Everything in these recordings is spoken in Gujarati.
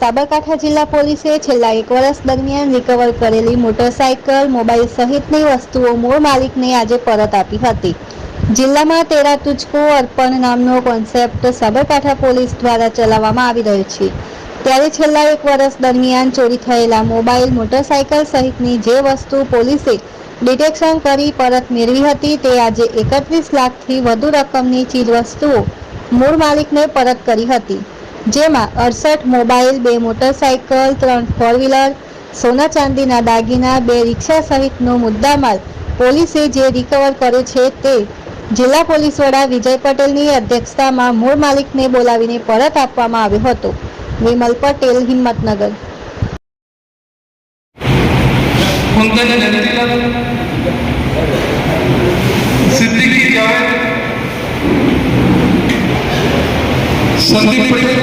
સાબરકાંઠા જિલ્લા પોલીસે છેલ્લા 1 વર્ષ દરમિયાન રિકવર કરેલી મોટરસાયકલ, મોબાઈલ સહિતની વસ્તુઓ મૂળ માલિકને આજે પરત આપી હતી. જિલ્લામાં તેરા તુજકો અર્પણ નામનો કોન્સેપ્ટ સાબરકાંઠા પોલીસ દ્વારા ચલાવવામાં આવી રહ્યો છે. ત્યારે છેલ્લા 1 વર્ષ દરમિયાન ચોરી થયેલા મોબાઈલ, મોટરસાયકલ સહિતની જે વસ્તુ પોલીસે ડિટેક્શન કરી પરત મેળવી હતી તે આજે 31 લાખથી વધુ રકમની ચીજવસ્તુઓ મૂળ માલિકને પરત કરી હતી. જેમાં 68 મોબાઈલ, 2 મોટરસાયકલ, 3 ફોર વ્હીલર, સોના ચાંદીના દાગીના, 2 રિક્ષા સહિતનો મુદ્દામાલ પોલીસે જે રિકવર કર્યો છે તે જિલ્લા પોલીસ વડા વિજય પટેલની અધ્યક્ષતામાં મૂળ માલિકને બોલાવીને પરત આપવામાં આવ્યો હતો. વિમલ પટેલ, હિંમતનગર. संदीप पटेल,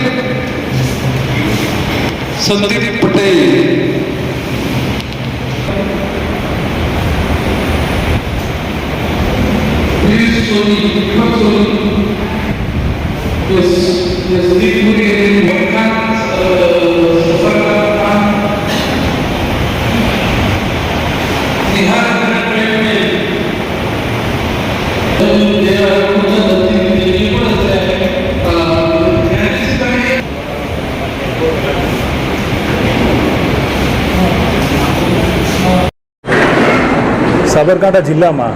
સાબરકાંઠા જિલ્લામાં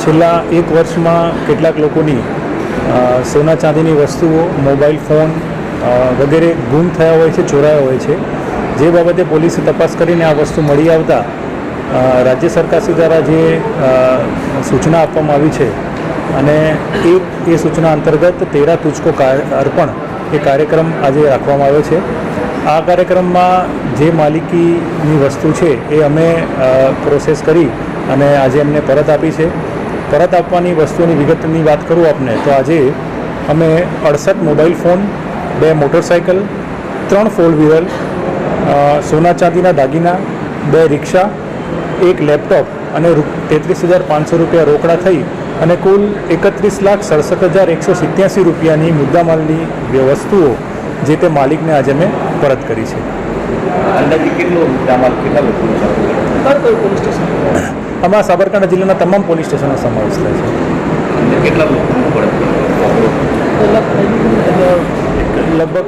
છેલ્લા 1 વર્ષમાં કેટલાક લોકોની સોના ચાંદીની વસ્તુઓ, મોબાઈલ ફોન વગેરે ગુમ થયા હોય છે, ચોરાયા હોય છે. જે બાબતે પોલીસે તપાસ કરીને આ વસ્તુ મળી આવતા રાજ્ય સરકારશ્રી દ્વારા જે સૂચના આપવામાં આવી છે અને એ સૂચના અંતર્ગત તેરા તુજકો અર્પણ એ કાર્યક્રમ આજે રાખવામાં આવ્યો છે. આ કાર્યક્રમમાં જે માલિકીની વસ્તુ છે એ અમે પ્રોસેસ કરી અને આજે અમને પરત આપી છે. પરત આપવાની વસ્તુની વિગતની વાત કરું આપને તો આજે અમે 68 mobile phone, 2 motorcycle, 3 four wheeler, સોના ચાંદીના દાગીના, 2 રિક્ષા, 1 લેપટોપ અને 33,500 રૂપિયા રોકડા થઈ અને કુલ 31,67,187 રૂપિયાની મુદ્દામાલની વસ્તુઓ જે તે માલિકને આજે અમે પરત કરી છે. અંદાજે કેટલો મુદ્દામાલ કેટલા લોકોનો પોલીસ સ્ટેશન? આમાં સાબરકાંઠા જિલ્લાના તમામ પોલીસ સ્ટેશનનો સમાવેશ થાય છે. કેટલા લોકો પરત? લગભગ